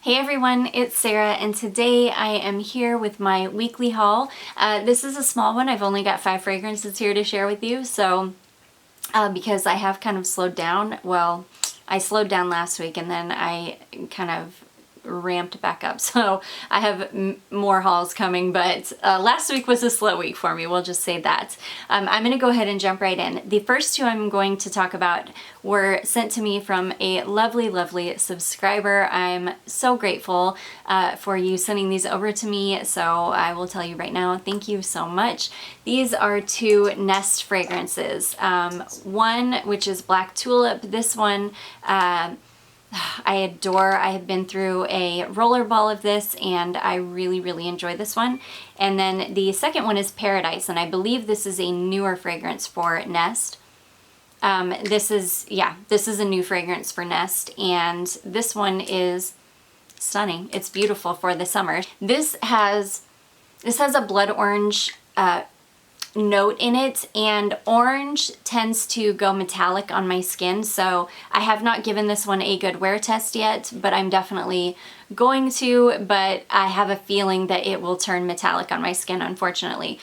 Hey everyone, it's Sarah and today I am here with my weekly haul. This is a small one. I've only got 5 fragrances here to share with you, so because I have kind of slowed down. Well, I slowed down last week and then I kind of ramped back up, so I have more hauls coming, but last week was a slow week for me, we'll just say that. I'm going to go ahead and jump right in. The first two I'm going to talk about were sent to me from a lovely subscriber. I'm so grateful for you sending these over to me, so I will tell you right now, thank you so much. These are 2 Nest fragrances. One, which is Black Tulip. This one, I adore. I have been through a rollerball of this and I really enjoy this one. And then the second one is Paradise, and I believe this is a newer fragrance for Nest. This is a new fragrance for Nest, and this one is stunning. It's beautiful for the summer. This has a blood orange note in it, and orange tends to go metallic on my skin, so I have not given this one a good wear test yet, but I'm definitely going to, but I have a feeling that it will turn metallic on my skin, unfortunately.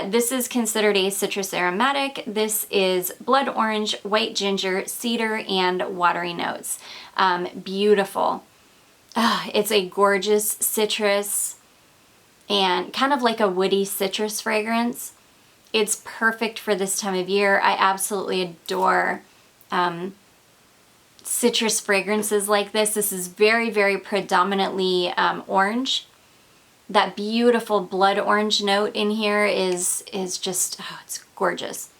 This is considered a citrus aromatic. This is blood orange, white ginger, cedar, and watery notes. Beautiful. It's a gorgeous citrus and kind of like a woody citrus fragrance. It's perfect for this time of year. I absolutely adore citrus fragrances like this. This is very predominantly orange. That beautiful blood orange note in here is just, oh, it's gorgeous.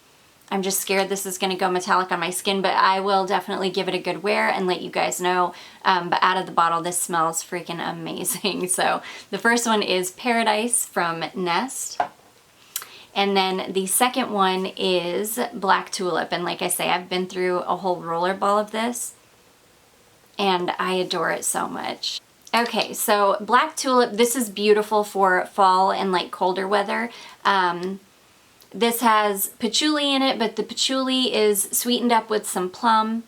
I'm just scared this is going to go metallic on my skin, but I will definitely give it a good wear and let you guys know. But out of the bottle, this smells freaking amazing. So the first one is Paradise from Nest. And then the second one is Black Tulip. And like I say, I've been through a whole rollerball of this and I adore it so much. Okay, so Black Tulip, this is beautiful for fall and like colder weather. This has patchouli in it, but the patchouli is sweetened up with some plum.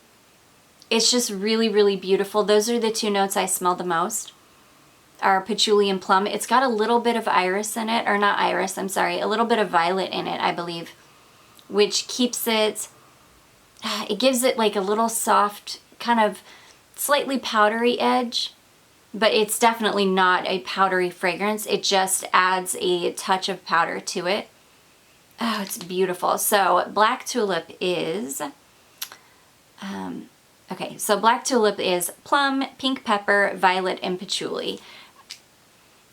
It's just really beautiful. Those are the 2 notes I smell the most, are patchouli and plum. It's got a little bit of iris in it, or not iris, I'm sorry, a little bit of violet in it, I believe, which keeps it, it gives it like a little soft, kind of slightly powdery edge, but it's definitely not a powdery fragrance. It just adds a touch of powder to it. Oh, it's beautiful. So Black Tulip is, okay, so Black Tulip is plum, pink pepper, violet, and patchouli.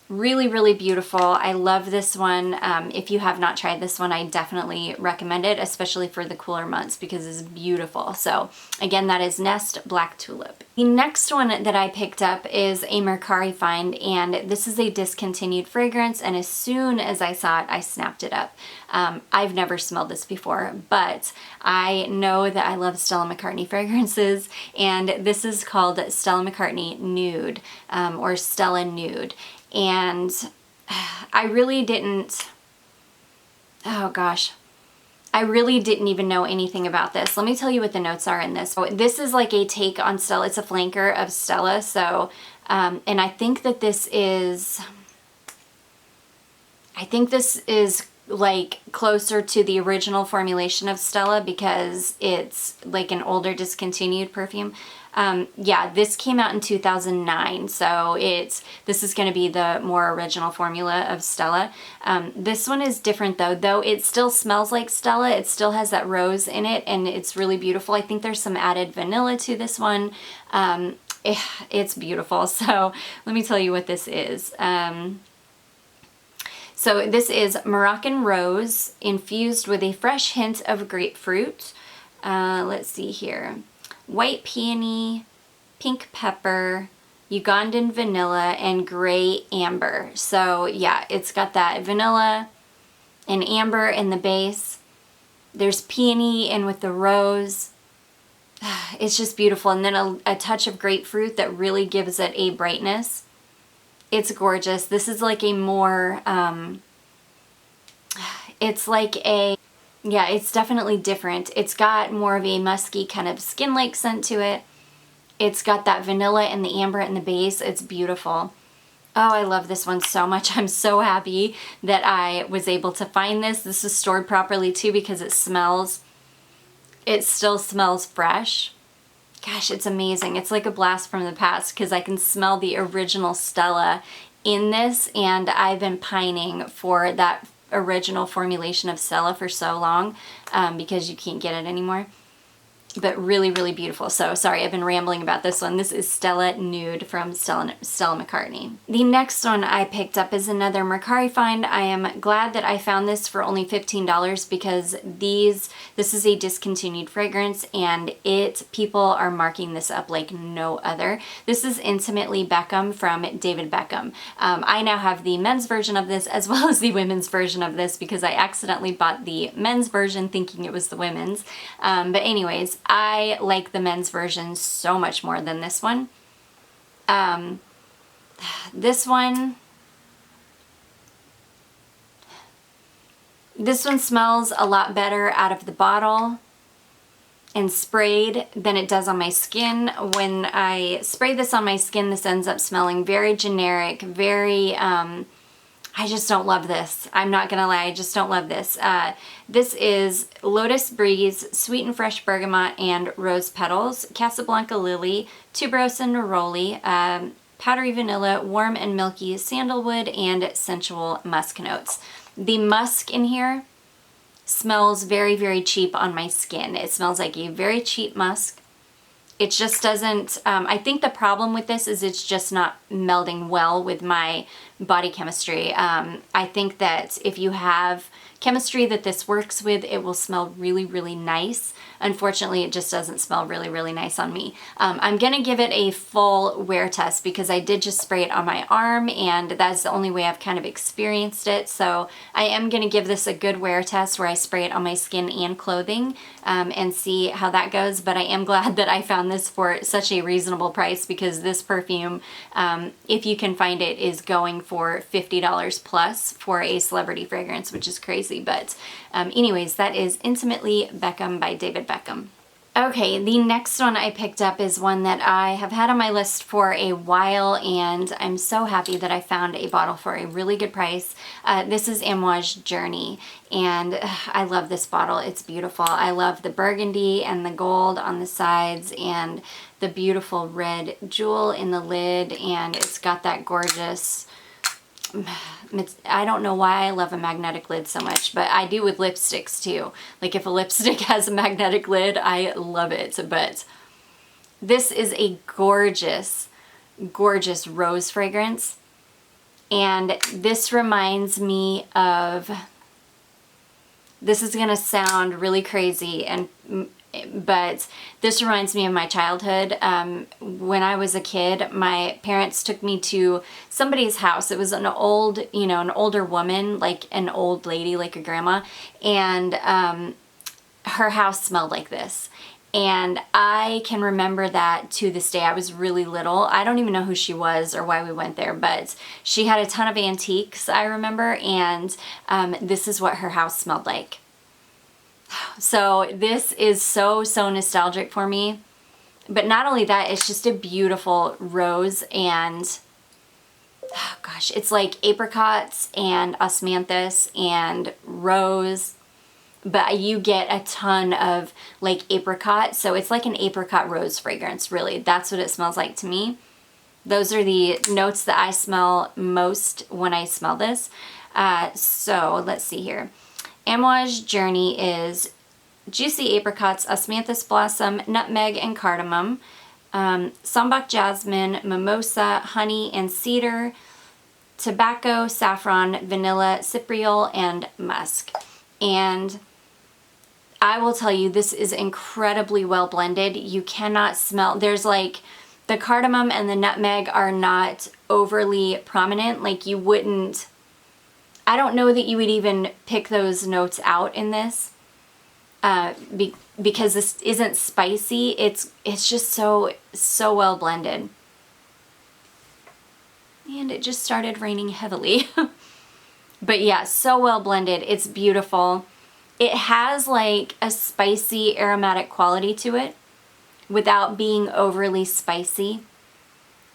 Really beautiful. I love this one. If you have not tried this one, I definitely recommend it, especially for the cooler months because it's beautiful. So again, that is Nest Black Tulip. The next one that I picked up is a McCartney find, and this is a discontinued fragrance, and as soon as I saw it, I snapped it up. I've never smelled this before, but I know that I love Stella McCartney fragrances, and this is called Stella McCartney Nude, or Stella Nude. And I really didn't, oh gosh, I really didn't even know anything about this. Let me tell you what the notes are in this. So this is like a take on Stella. It's a flanker of Stella. So, and I think that this is like closer to the original formulation of Stella because it's like an older discontinued perfume. Yeah, this came out in 2009, so this is going to be the more original formula of Stella. This one is different though it still smells like Stella. It still has that rose in it and it's really beautiful. I think there's some added vanilla to this one. It's beautiful. So let me tell you what this is. So this is Moroccan rose infused with a fresh hint of grapefruit. Let's see here. White peony, pink pepper, Ugandan vanilla, and gray amber. So yeah, it's got that vanilla and amber in the base. There's peony in with the rose. It's just beautiful. And then a touch of grapefruit that really gives it a brightness. It's gorgeous. This is like a more, it's like a, yeah, it's definitely different. It's got more of a musky kind of skin-like scent to it. It's got that vanilla and the amber in the base. It's beautiful. Oh, I love this one so much. I'm so happy that I was able to find this. This is stored properly too because it still smells fresh. Gosh, it's amazing. It's like a blast from the past because I can smell the original Stella in this, and I've been pining for that original formulation of Stella for so long because you can't get it anymore. But really, really beautiful. So sorry, I've been rambling about this one. This is Stella Nude from Stella McCartney. The next one I picked up is another Mercari find. I am glad that I found this for only $15 because this is a discontinued fragrance, and people are marking this up like no other. This is Intimately Beckham from David Beckham. I now have the men's version of this as well as the women's version of this because I accidentally bought the men's version thinking it was the women's. But anyways, I like the men's version so much more than this one. This one smells a lot better out of the bottle and sprayed than it does on my skin. When I spray this on my skin, this ends up smelling very generic, very, I just don't love this. I'm not gonna lie, I just don't love this. This is Lotus Breeze, Sweet and Fresh Bergamot and Rose Petals, Casablanca Lily, Tuberose and Neroli, Powdery Vanilla, Warm and Milky Sandalwood, and Sensual Musk Notes. The musk in here smells very, very cheap on my skin. It smells like a very cheap musk. It just doesn't, I think the problem with this is it's just not melding well with my body chemistry. I think that if you have chemistry that this works with, it will smell really, really nice. Unfortunately, it just doesn't smell really, really nice on me. I'm gonna give it a full wear test because I did just spray it on my arm, and that's the only way I've kind of experienced it. So I am gonna give this a good wear test where I spray it on my skin and clothing and see how that goes. But I am glad that I found this for such a reasonable price because this perfume, if you can find it, is going for $50 plus for a celebrity fragrance, which is crazy. But anyways, that is Intimately Beckham by David Beckham. Okay, the next one I picked up is one that I have had on my list for a while, and I'm so happy that I found a bottle for a really good price. This is Amouage Journey, and I love this bottle. It's beautiful. I love the burgundy and the gold on the sides and the beautiful red jewel in the lid, and it's got that gorgeous, I don't know why I love a magnetic lid so much, but I do with lipsticks too. Like if a lipstick has a magnetic lid, I love it. But this is a gorgeous, gorgeous rose fragrance. And this reminds me of, this is gonna sound really crazy, but this reminds me of my childhood. When I was a kid, my parents took me to somebody's house. It was an old, an older woman, like an old lady, like a grandma, and her house smelled like this. And I can remember that to this day. I was really little. I don't even know who she was or why we went there, but she had a ton of antiques, I remember, and this is what her house smelled like. So this is so, so nostalgic for me. But not only that, it's just a beautiful rose, and oh gosh, it's like apricots and osmanthus and rose, but you get a ton of like apricot. So it's like an apricot rose fragrance, really. That's what it smells like to me. Those are the notes that I smell most when I smell this. So let's see here. Amouage Journey is juicy apricots, osmanthus blossom, nutmeg and cardamom, sambac jasmine, mimosa, honey and cedar, tobacco, saffron, vanilla, cypriol, and musk. And I will tell you, this is incredibly well blended. You cannot smell, there's like, the cardamom and the nutmeg are not overly prominent. Like you wouldn't, I don't know that you would even pick those notes out in this because this isn't spicy. It's just so well blended. And it just started raining heavily. But yeah, so well blended. It's beautiful. It has like a spicy aromatic quality to it, without being overly spicy.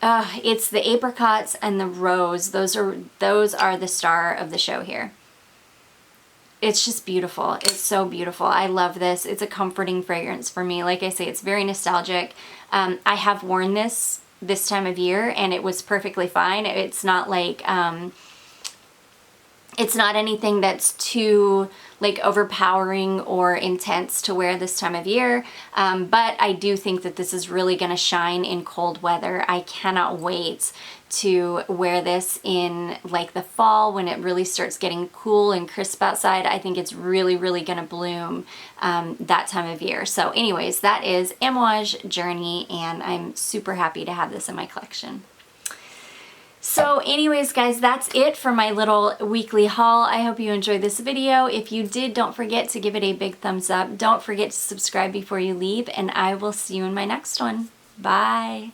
It's the apricots and the rose. Those are the star of the show here. It's just beautiful. It's so beautiful. I love this. It's a comforting fragrance for me. Like I say, it's very nostalgic. I have worn this time of year and it was perfectly fine. It's not like, it's not anything that's too like overpowering or intense to wear this time of year. But I do think that this is really going to shine in cold weather. I cannot wait to wear this in like the fall when it really starts getting cool and crisp outside. I think it's really, really going to bloom that time of year. So anyways, that is Amouage Journey, and I'm super happy to have this in my collection. So anyways, guys, that's it for my little weekly haul. I hope you enjoyed this video. If you did, don't forget to give it a big thumbs up. Don't forget to subscribe before you leave, and I will see you in my next one. Bye.